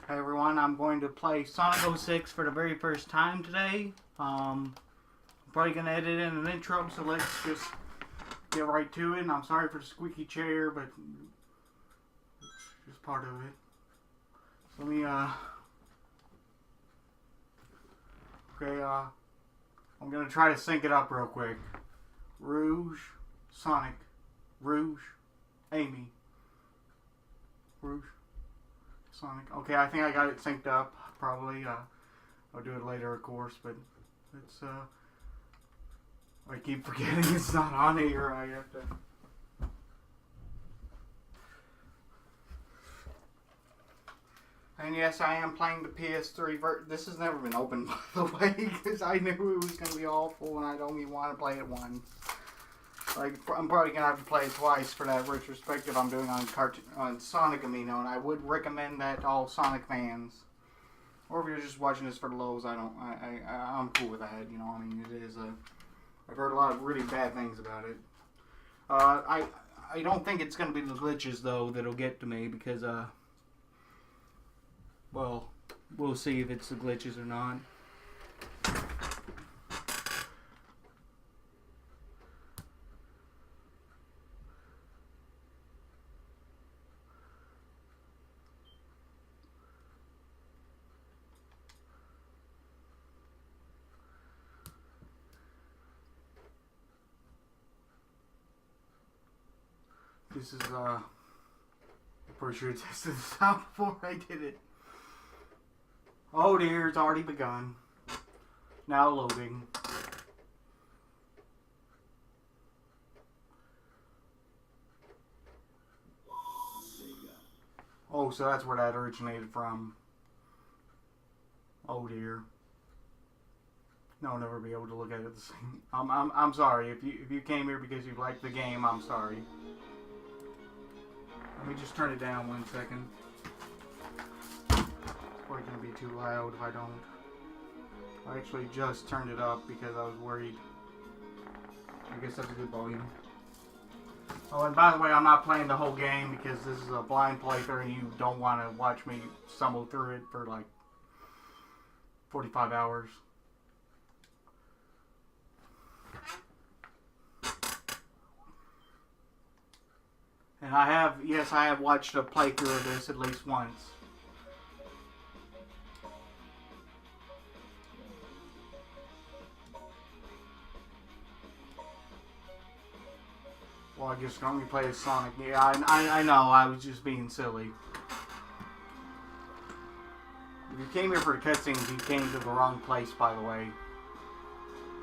Hey everyone, I'm going to play Sonic 06 for the very first time today. I'm probably going to edit in an intro, so let's just get right to it. And I'm sorry for the squeaky chair, but it's just part of it. So let me, I'm going to try to sync it up real quick. Rouge, Sonic, Rouge, Amy, Rouge, Sonic. Okay, I think I got it synced up. Probably. I'll do it later, of course, but it's, I keep forgetting it's not on here. I have to. And yes, I am playing the PS3 version. This has never been opened, by the way, because I knew it was going to be awful and I don't even want to play it once. Like, I'm probably going to have to play it twice for that retrospective I'm doing on Sonic Amino, and I would recommend that to all Sonic fans. Or if you're just watching this for the lows, I'm cool with that, you know, I mean, it is I've heard a lot of really bad things about it. I don't think it's going to be the glitches, though, that'll get to me, because, well, we'll see if it's the glitches or not. This is, pretty sure I tested this out before I did it. Oh dear, it's already begun. Now loading. Oh, so that's where that originated from. Oh dear. No, I'll never be able to look at it the same. I'm sorry. If you came here because you liked the game, I'm sorry. Let me just turn it down 1 second. It's probably going to be too loud if I don't. I actually just turned it up because I was worried. I guess that's a good volume. Oh, and by the way, I'm not playing the whole game because this is a blind playthrough and you don't want to watch me stumble through it for like 45 hours. And I have watched a playthrough of this at least once. Well, I guess let me play as Sonic. Yeah, I know, I was just being silly. If you came here for the cutscenes, you came to the wrong place, by the way.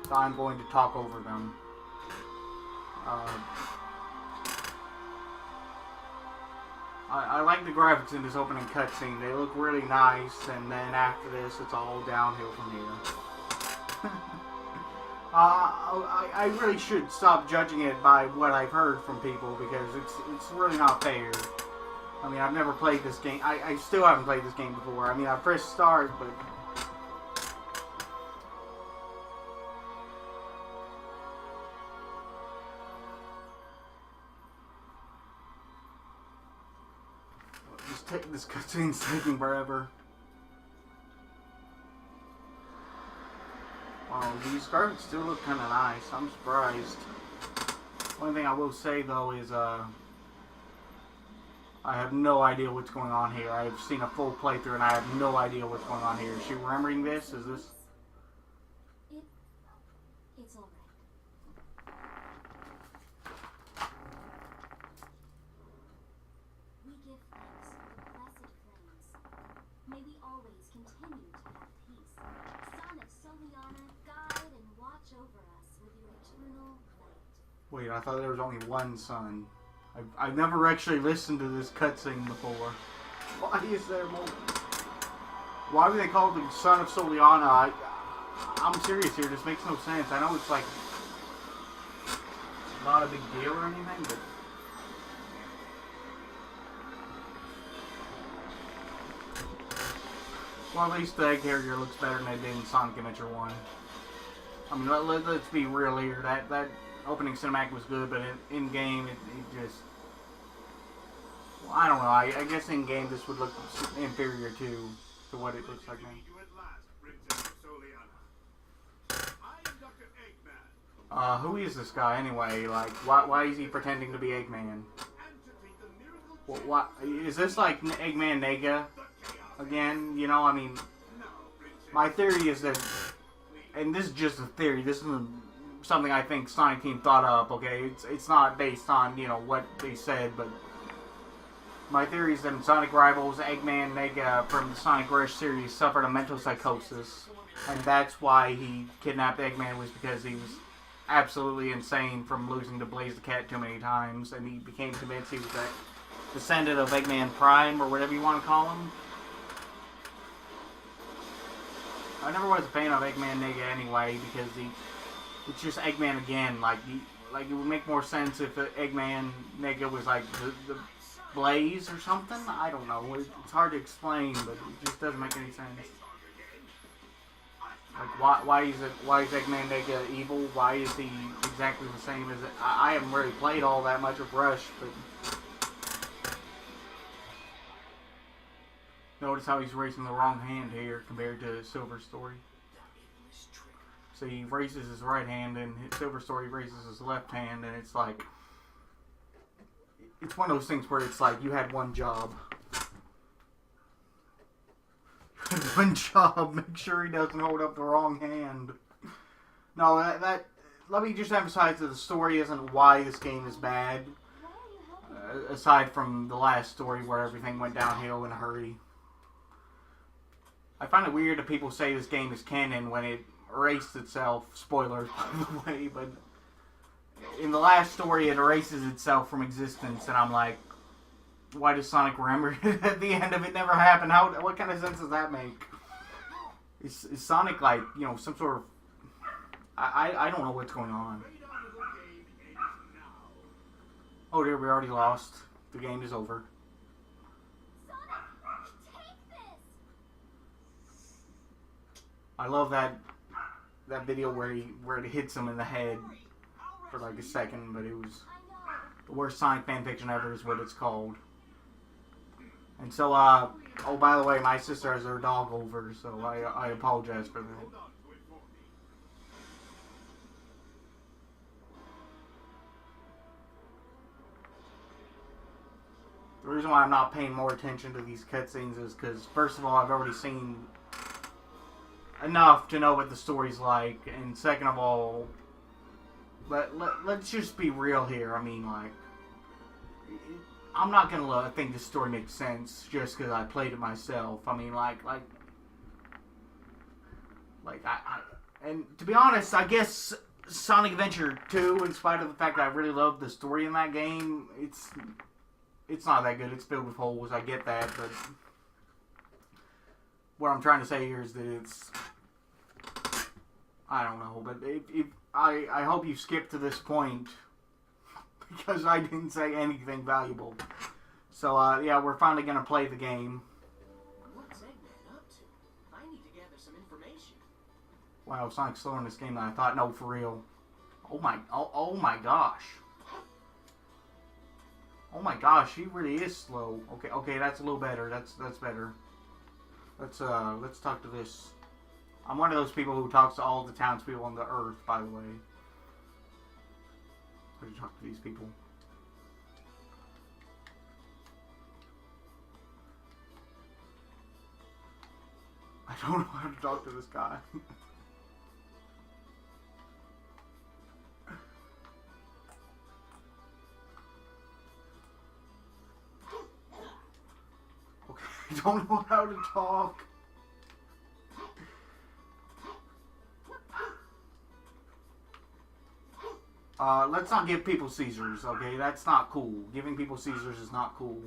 So I'm going to talk over them. I like the graphics in this opening cutscene. They look really nice, and then after this, it's all downhill from here. I really should stop judging it by what I've heard from people, because it's really not fair. I mean, I've never played this game. I still haven't played this game before. I mean, I pressed start, but... This cutscene's taking forever. Wow, these graphics still look kind of nice. I'm surprised. One thing I will say though is I have no idea what's going on here. I've seen a full playthrough and I have no idea what's going on here. Is she remembering this? Is this? It's alright. We give thanks for the blessed flames. May we always continue to have peace. Sonic Soliana, guide and watch over us with your eternal light. Wait, I thought there was only one son. I've never actually listened to this cutscene before. Why is there more? Why do they call it the son of Soliana? I'm serious here. This makes no sense. I know it's like not a big deal or anything, but well, at least the egg character looks better than it did in Sonic Adventure 1. I mean, let's be real here. That opening cinematic was good, but in game, it just... Well, I don't know. I guess in game this would look inferior to what it looks like now. Who is this guy anyway? Like, why is he pretending to be Eggman? What is this, like Eggman Nega again? You know, I mean, my theory is that, and this is just a theory. This isn't something I think Sonic Team thought up. Okay, it's not based on, you know, what they said, but my theory is that in Sonic Rivals, Eggman Nega from the Sonic Rush series suffered a mental psychosis, and that's why he kidnapped Eggman, was because he was absolutely insane from losing to Blaze the Cat too many times, and he became convinced he was that descendant of Eggman Prime, or whatever you want to call him. I never was a fan of Eggman Nega anyway, because it's just Eggman again. Like it would make more sense if Eggman Nega was like the Blaze or something. I don't know. It's hard to explain, but it just doesn't make any sense. Like why is Eggman Nega evil? Why is he exactly the same as it? I haven't really played all that much of Rush, but notice how he's raising the wrong hand here compared to Silver Story. So he raises his right hand, and Silver Story raises his left hand, and it's like, it's one of those things where it's like you had one job. One job, make sure he doesn't hold up the wrong hand. No, let me just emphasize that the story isn't why this game is bad. Aside from the last story where everything went downhill in a hurry. I find it weird that people say this game is canon when it erased itself. Spoilers, by the way, but in the last story it erases itself from existence, and I'm like, why does Sonic remember it at the end of it never happened? What kind of sense does that make? Is Sonic like, you know, some sort of... I don't know what's going on. Oh dear, we already lost. The game is over. Sonic, take this. I love that video where it hits him in the head for like a second, but it was the worst Sonic fanfiction ever is what it's called. And so, oh, by the way, my sister has her dog over, so I apologize for that. The reason why I'm not paying more attention to these cutscenes is because, first of all, I've already seen enough to know what the story's like, and second of all, let's just be real here. I mean, like, I'm not gonna think this story makes sense just because I played it myself. I mean, and to be honest, I guess Sonic Adventure 2, in spite of the fact that I really love the story in that game, it's not that good. It's filled with holes. I get that, but what I'm trying to say here is that it's, I don't know, but I hope you skipped to this point because I didn't say anything valuable. So yeah, we're finally gonna play the game. What's Eggman up to? I need to gather some information. Wow, Sonic's slower in this game than I thought. No, for real. Oh my gosh. Oh my gosh, he really is slow. Okay, that's a little better. That's better. Let's talk to this. I'm one of those people who talks to all the townspeople on the earth, by the way. Let's talk to these people. I don't know how to talk to this guy. Okay, I don't know how to talk. Let's not give people Caesars, okay? That's not cool. Giving people Caesars is not cool.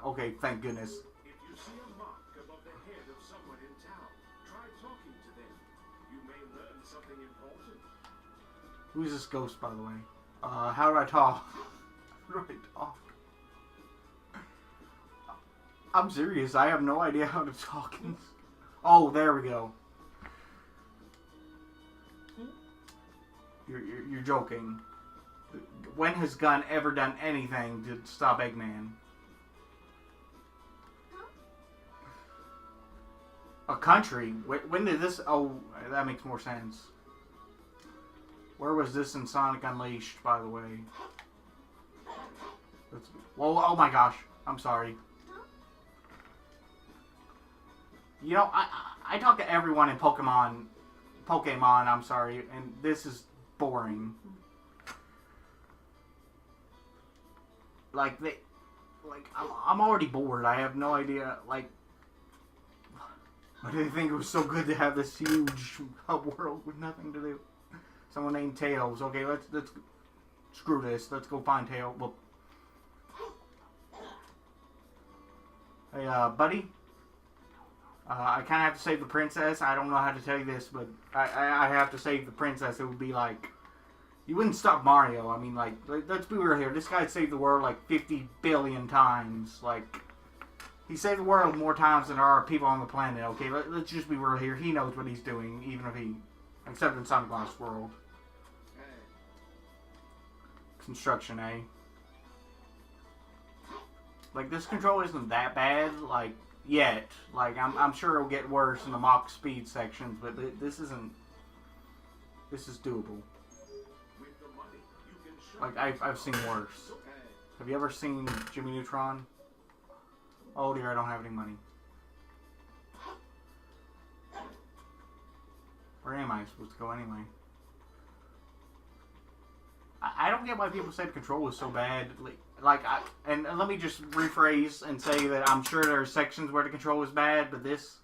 Okay, thank goodness. If you see a mark above the head of someone in town, try talking to them. You may learn something important. Who's this ghost, by the way? How do I talk? How do I talk? I'm serious. I have no idea how to talk. Oh, there we go. You're joking. When has Gunn ever done anything to stop Eggman? A country? When did this... Oh, that makes more sense. Where was this in Sonic Unleashed, by the way? Whoa, oh my gosh. I'm sorry. You know, I talk to everyone in Pokemon, I'm sorry, and this is boring. Like, I'm already bored. I have no idea, like, why did they think it was so good to have this huge hub world with nothing to do? Someone named Tails. Okay, let's screw this. Let's go find Tails. Well, hey, buddy. I kind of have to save the princess. I don't know how to tell you this, but I have to save the princess. It would be like... You wouldn't stop Mario. I mean, like, let's be real here. This guy saved the world like 50 billion times. Like, he saved the world more times than there are people on the planet, okay? Let's just be real here. He knows what he's doing, even if he... Except in Sonic Lost World. Construction, eh? Like, this control isn't that bad, like, yet. Like, I'm sure it'll get worse in the Mach speed sections, but this isn't... This is doable. Like, I've seen worse. Have you ever seen Jimmy Neutron? Oh dear, I don't have any money. Where am I supposed to go anyway? I don't get why people say the control is so bad. And let me just rephrase and say that I'm sure there are sections where the control is bad, but this...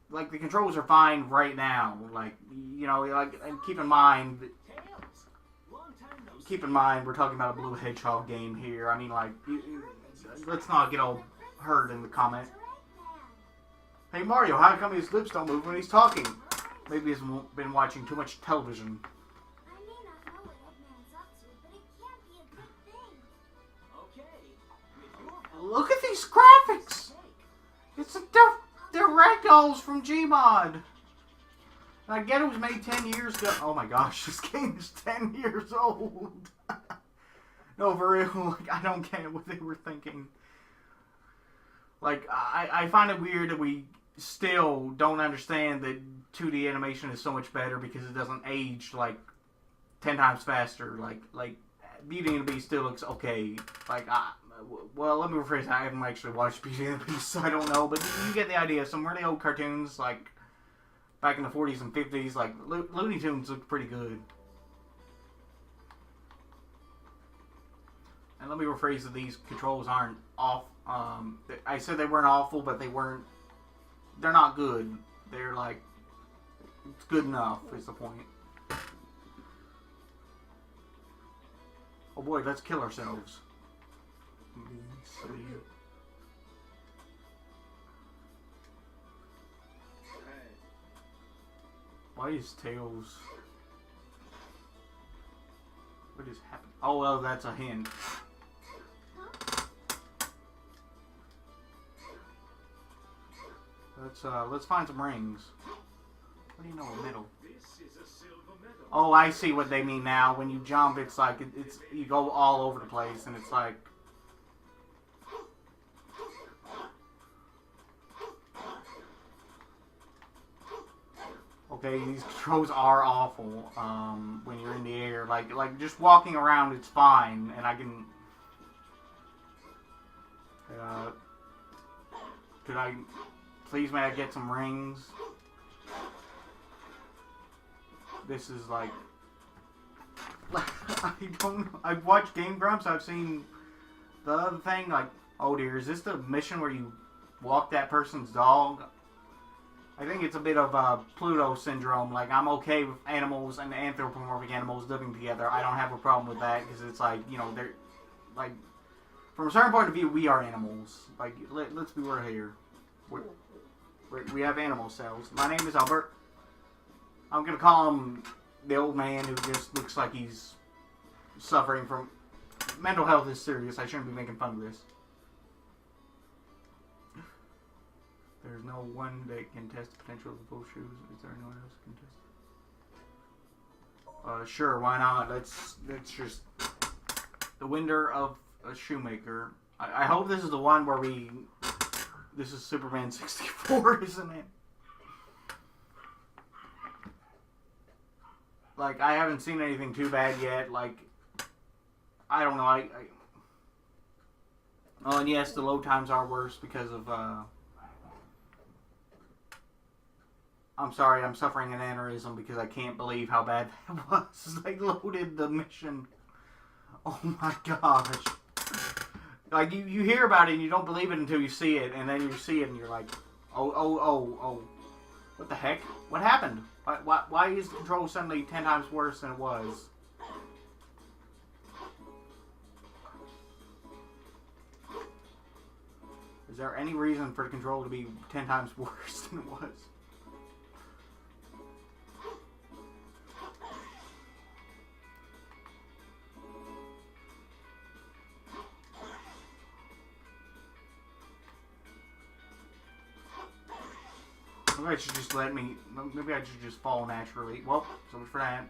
Like, the controls are fine right now. Like, you know, like, and keep in mind... Keep in mind, we're talking about a Blue Hedgehog game here. I mean, like, let's not get all hurt in the comment. Hey, Mario, how come his lips don't move when he's talking? Maybe he's been watching too much television. I may not know what Eggman's up to, but it can't be a good thing. Okay. Look at these graphics! It's they're ragdolls from Gmod. I get it was made 10 years ago. Oh my gosh, this game is 10 years old. No, for real, like, I don't get what they were thinking. Like, I find it weird that we still don't understand that 2D animation is so much better because it doesn't age, like, 10 times faster. Like Beauty and the Beast still looks okay. Like, well, let me rephrase that. I haven't actually watched Beauty and the Beast, so I don't know. But you get the idea. Some really old cartoons, like... Back in the 40s and 50s, like, Looney Tunes looked pretty good. And let me rephrase that these controls aren't off. I said they weren't awful, but they weren't... They're not good. They're, like... It's good enough, is the point. Oh boy, let's kill ourselves. Why is Tails... What is happening? Oh, well, that's a hint. Let's find some rings. What do you know, a medal? Oh, I see what they mean now. When you jump, it's like, it's you go all over the place, and it's like... Okay, these controls are awful when you're in the air. Like just walking around, it's fine, and I can. Could I, please, may I get some rings? This is like, I don't know. I've watched Game Grumps. I've seen the other thing. Like, oh dear, is this the mission where you walk that person's dog? I think it's a bit of Pluto syndrome. Like, I'm okay with animals and anthropomorphic animals living together. I don't have a problem with that because it's like, you know, they're like, from a certain point of view, we are animals. Like, let's be real here. We have animal cells. My name is Albert. I'm gonna call him the old man who just looks like he's suffering from mental health is serious. I shouldn't be making fun of this. There's no one that can test the potential of the full shoes. Is there anyone else who can test? Sure, why not? Let's just... The Winder of a Shoemaker. I hope this is the one where we This is Superman 64, isn't it? Like, I haven't seen anything too bad yet. Like, I don't know. Oh, and yes, the load times are worse because of, I'm sorry, I'm suffering an aneurysm because I can't believe how bad that was. They loaded the mission. Oh my gosh. Like, you hear about it and you don't believe it until you see it, and then you see it and you're like, oh. What the heck? What happened? Why is the control suddenly 10 times worse than it was? Is there any reason for the control to be 10 times worse than it was? Maybe I should just maybe I should just fall naturally. Well, so much for that.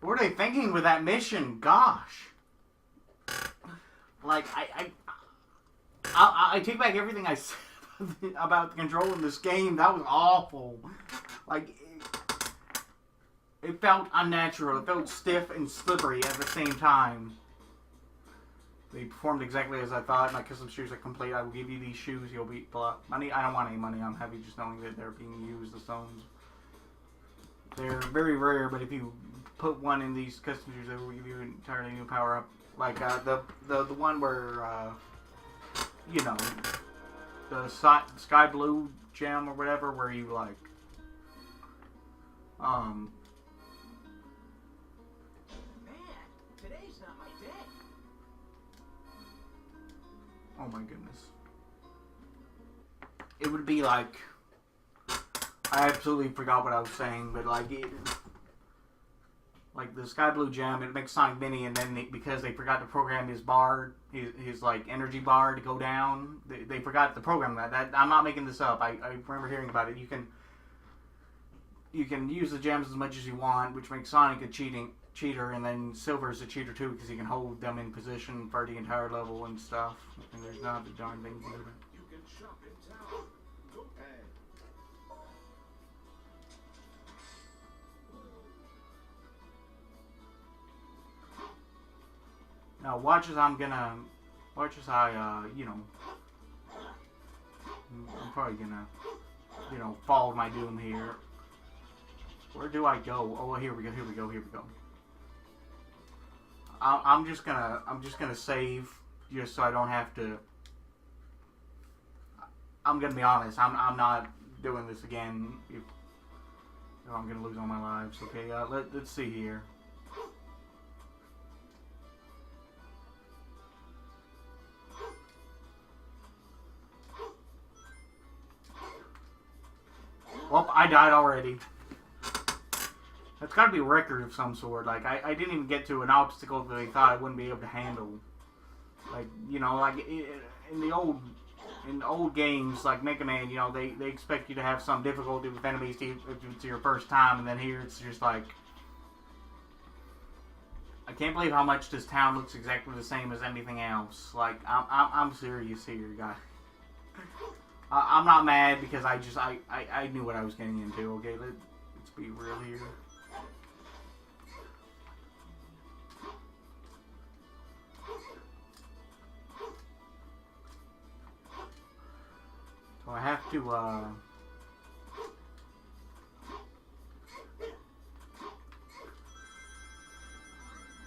What were they thinking with that mission? Gosh. Like, I take back everything I said about the control in this game. That was awful. Like, it felt unnatural. It felt stiff and slippery at the same time. They performed exactly as I thought. My custom shoes are complete. I will give you these shoes. You'll be money. I don't want any money. I'm happy just knowing that they're being used. The stones. They're very rare, but if you put one in these custom shoes, they will give you an entirely new power up. Like the one where you know, the sky blue gem or whatever, where you like Man, today's not my day. oh my goodness. It would be like, I absolutely forgot what I was saying, but like like the sky blue gem, it makes Sonic Mini, and then because they forgot to program his bar, his like energy bar to go down, they forgot to program that. I'm not making this up. I remember hearing about it. You can use the gems as much as you want, which makes Sonic a cheater, and then Silver is a cheater too because he can hold them in position for the entire level and stuff. And there's not a darn thing to do with it. You can shop in town. Go ahead. Now watch as I, you know, I'm probably gonna, you know, follow my doom here. Where do I go? Oh, here we go. I'm just gonna save just so I don't have to. I'm gonna be honest. I'm not doing this again. If I'm gonna lose all my lives. Okay. Let's see here. Well, I died already. That's got to be a record of some sort. Like, I didn't even get to an obstacle that they thought I wouldn't be able to handle. Like, you know, like in old games like Mega Man, you know, they expect you to have some difficulty with enemies if it's your first time, and then here it's just like, I can't believe how much this town looks exactly the same as anything else. Like, I'm serious here, guys. I'm not mad because I knew what I was getting into. Okay, let's be real here. So I have to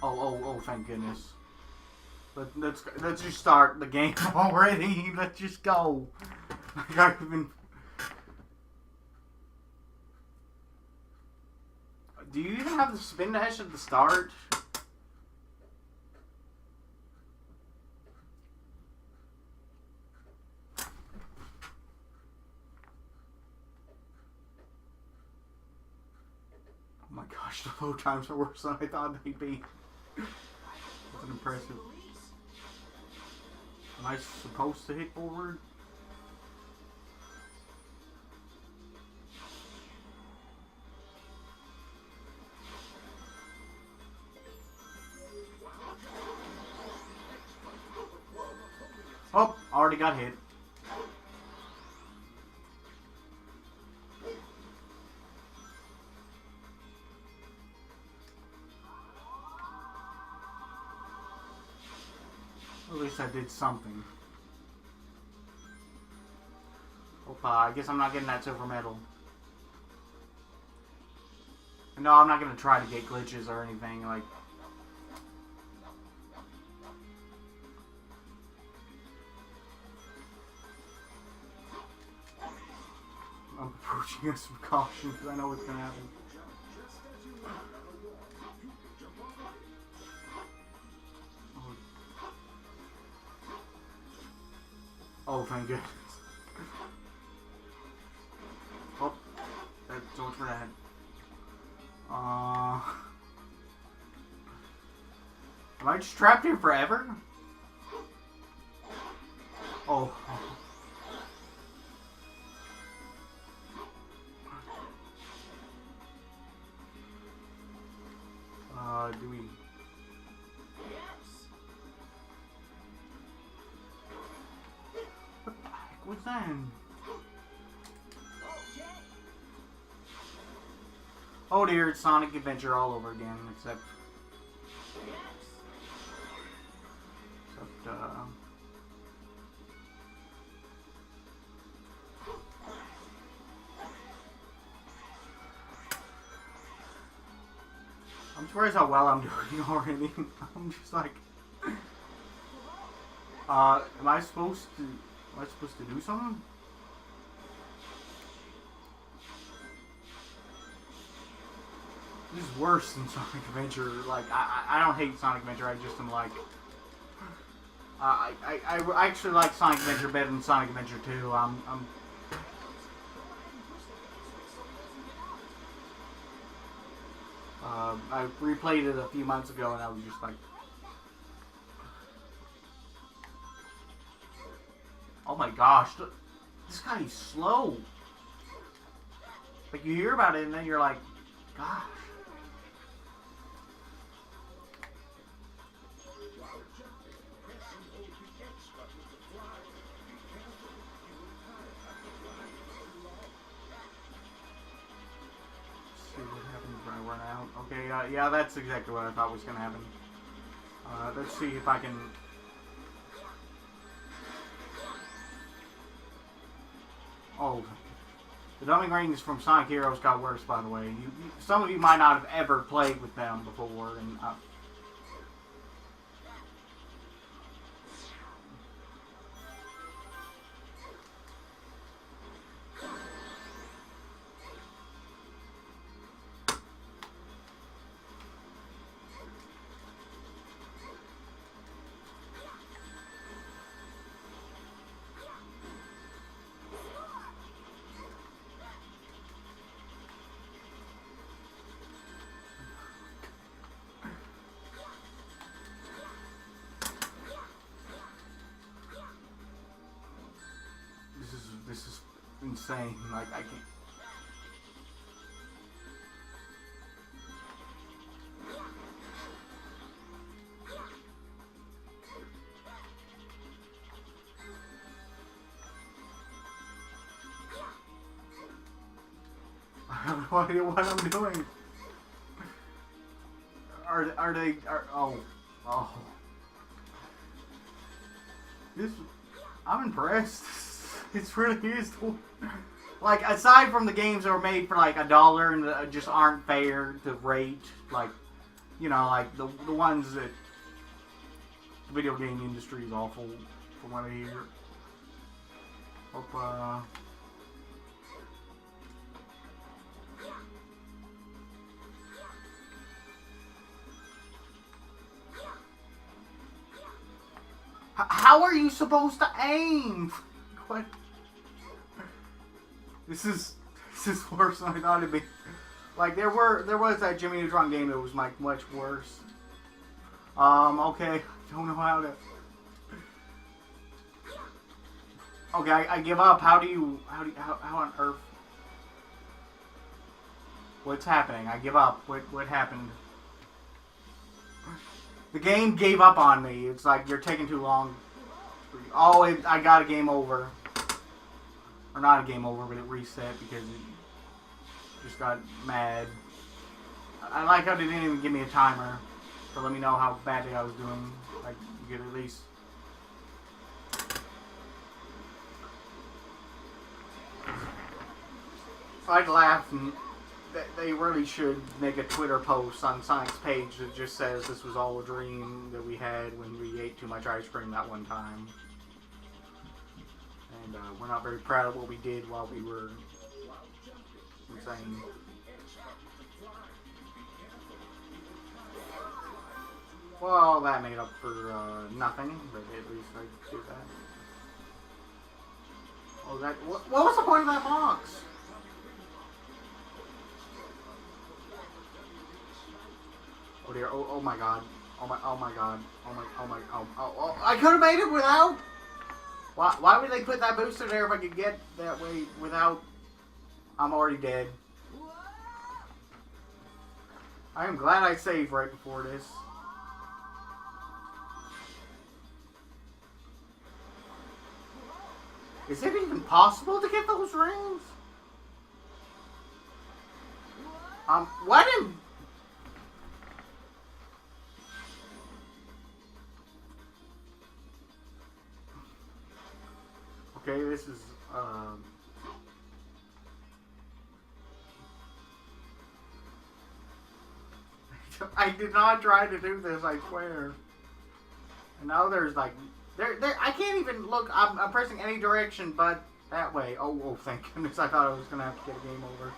oh, thank goodness. Let's just start the game already. Let's just go. Do you even have the spin dash at the start? Oh my gosh, the load times are worse than I thought they'd be. That's impressive. Am I supposed to hit forward? Already got hit. At least I did something. Opa, I guess I'm not getting that silver medal. No, I'm not gonna try to get glitches or anything, like... I'm approaching this with caution because I know what's gonna happen. Oh, thank goodness. Oh, that's so much for that. Am I just trapped here forever? Oh. Do we... What the heck was that? Oh dear, it's Sonic Adventure all over again, except... I'm surprised how well I'm doing already. I'm just like... am I supposed to do something? This is worse than Sonic Adventure. Like, I don't hate Sonic Adventure, I just am like... I actually like Sonic Adventure better than Sonic Adventure 2. I replayed it a few months ago and I was just like... Oh my gosh, this guy is slow. Like, you hear about it and then you're like, gosh. Run out. Okay, yeah, that's exactly what I thought was going to happen. Let's see if I can... Oh, the dumbing rings from Sonic Heroes got worse, by the way. Some of you might not have ever played with them before, and... This is insane. Like, I can't. I have no idea what I'm doing. Are they? Oh. This. I'm impressed. It really is. Like, aside from the games that were made for like $1 and that just aren't fair to rate, like, you know, like the ones that the video game industry is awful, from what I hear. Hope, how are you supposed to aim? What? This is worse than I thought it'd be. Like, there was that Jimmy Neutron game that was like much worse. Okay, don't know how to. Okay, I give up. How on earth? What's happening? I give up. What happened? The game gave up on me. It's like, you're taking too long. Oh, I got a game over. Or not a game over, but it reset because it just got mad. I like how they didn't even give me a timer to let me know how badly I was doing. Like, you could at least... I'd laugh, and they really should make a Twitter post on Sonic's page that just says this was all a dream that we had when we ate too much ice cream that one time. And we're not very proud of what we did while we were insane. Well, that made up for nothing, but at least I did that. Oh, what was the point of that box? Oh dear, oh my god. Oh my god. Oh, I could have made it without? Why would they put that booster there if I could get that way without? I'm already dead. I am glad I saved right before this. Is it even possible to get those rings? What in... Okay, this is, I did not try to do this, I swear. And now there's like... I can't even look. I'm pressing any direction but that way. Oh, thank goodness. I thought I was going to have to get a game over.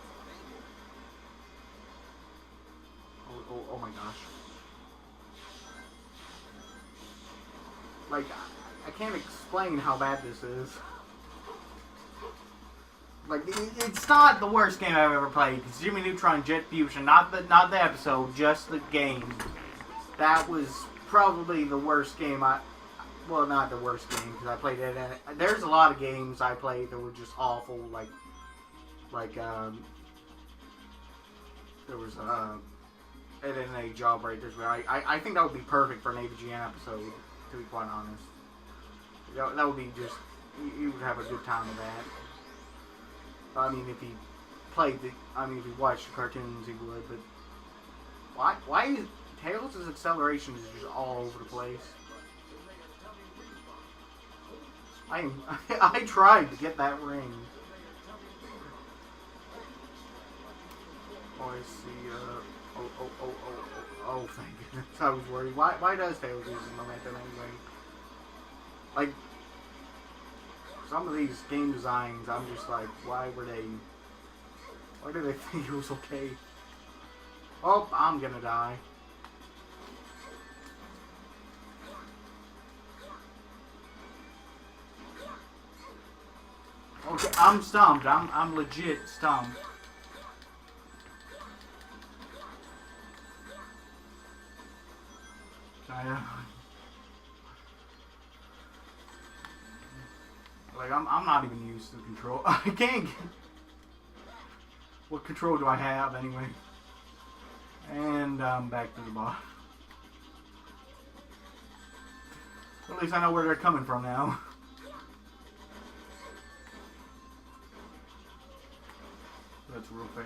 Oh my gosh. Like, I can't explain how bad this is. Like, it's not the worst game I've ever played. It's Jimmy Neutron Jet Fusion, not the episode, just the game. That was probably the worst game well, not the worst game, because I played it. There's a lot of games I played that were just awful, like there was NNA Jawbreakers, where I think that would be perfect for an AVGN episode, to be quite honest. That would be just, you would have a good time with that. I mean, if he played if he watched the cartoons, he would, but why is Tails' acceleration is just all over the place? I tried to get that ring. Oh, I see, oh, thank goodness. I was worried. Why does Tails use momentum anyway? Like, some of these game designs, I'm just like, why did they think it was okay? Oh, I'm gonna die. Okay, I'm stumped. I'm legit stumped. Like, I'm not even used to the control. I can't get... What control do I have, anyway? And I'm back to the bottom. At least I know where they're coming from now. That's real fair.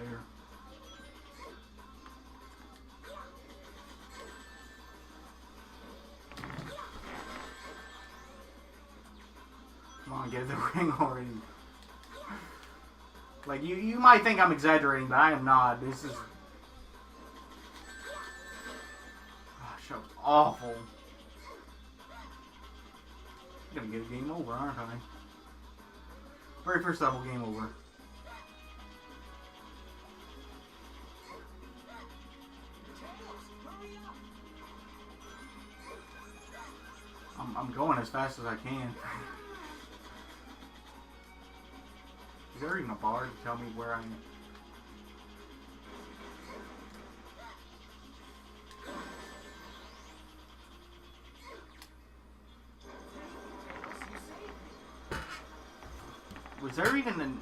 Come on, get the ring already. Like, you might think I'm exaggerating, but I am not. This is... Gosh, that was awful. I'm gonna get a game over, aren't I? Very first level game over. I'm going as fast as I can. Is there even a bar to tell me where I am? Was there even an...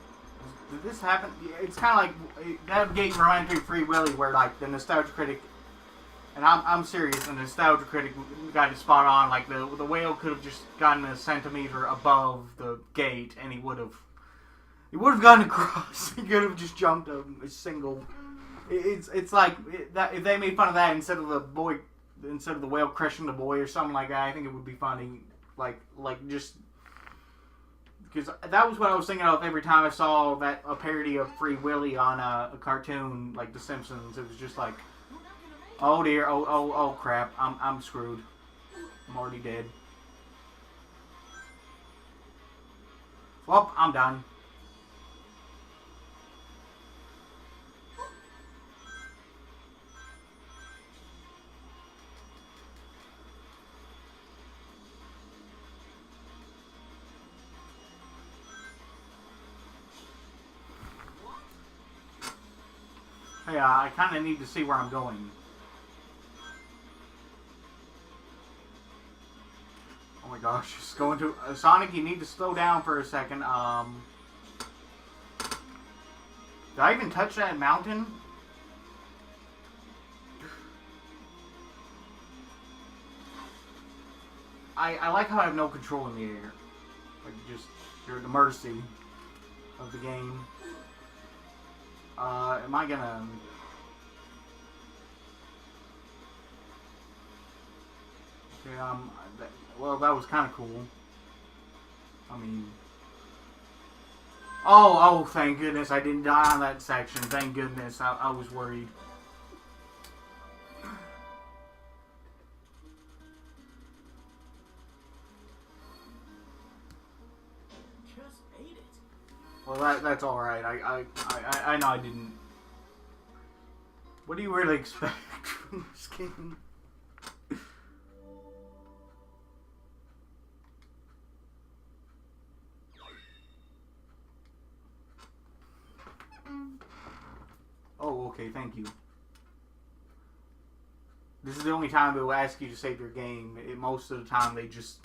Did this happen? It's kind of like... That game reminded me of Free Willy, where like the Nostalgia Critic And I'm serious. The nostalgia critic got it spot on. Like the whale could have just gotten a centimeter above the gate, and he would have gotten across. He could have just jumped a single. It's like that if they made fun of that instead of the whale crushing the boy or something like that. I think it would be funny. Like just. Because that was what I was thinking of every time I saw a parody of Free Willy on a cartoon like The Simpsons. It was just like, oh dear, oh crap, I'm screwed. I'm already dead. Well, I'm done. Hey, I kind of need to see where I'm going. Oh my gosh, just going to... Sonic, you need to slow down for a second. Did I even touch that mountain? I like how I have no control in the air. Like, just, you're at the mercy of the game. Am I gonna... Okay, well, that was kind of cool. I mean... Oh, thank goodness I didn't die on that section. Thank goodness. I was worried. Just ate it. Well, that's all right. I know I didn't. What do you really expect from this game? Oh, okay. Thank you. This is the only time they will ask you to save your game. Most of the time, they just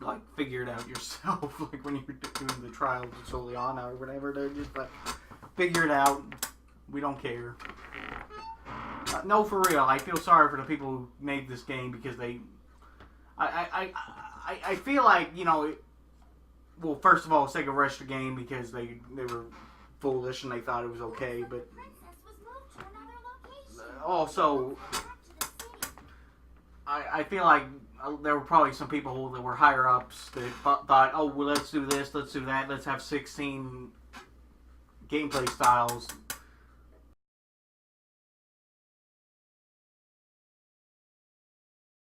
like figure it out yourself. Like when you're doing the trials of Soliana or whatever, they're just like figure it out. We don't care. No, for real. I feel sorry for the people who made this game because they. I feel like, you know. Well, first of all, Sega rushed the game because they were foolish and they thought it was okay, but also I feel like there were probably some people that were higher ups that thought, oh, well, let's do this, let's do that, let's have 16 gameplay styles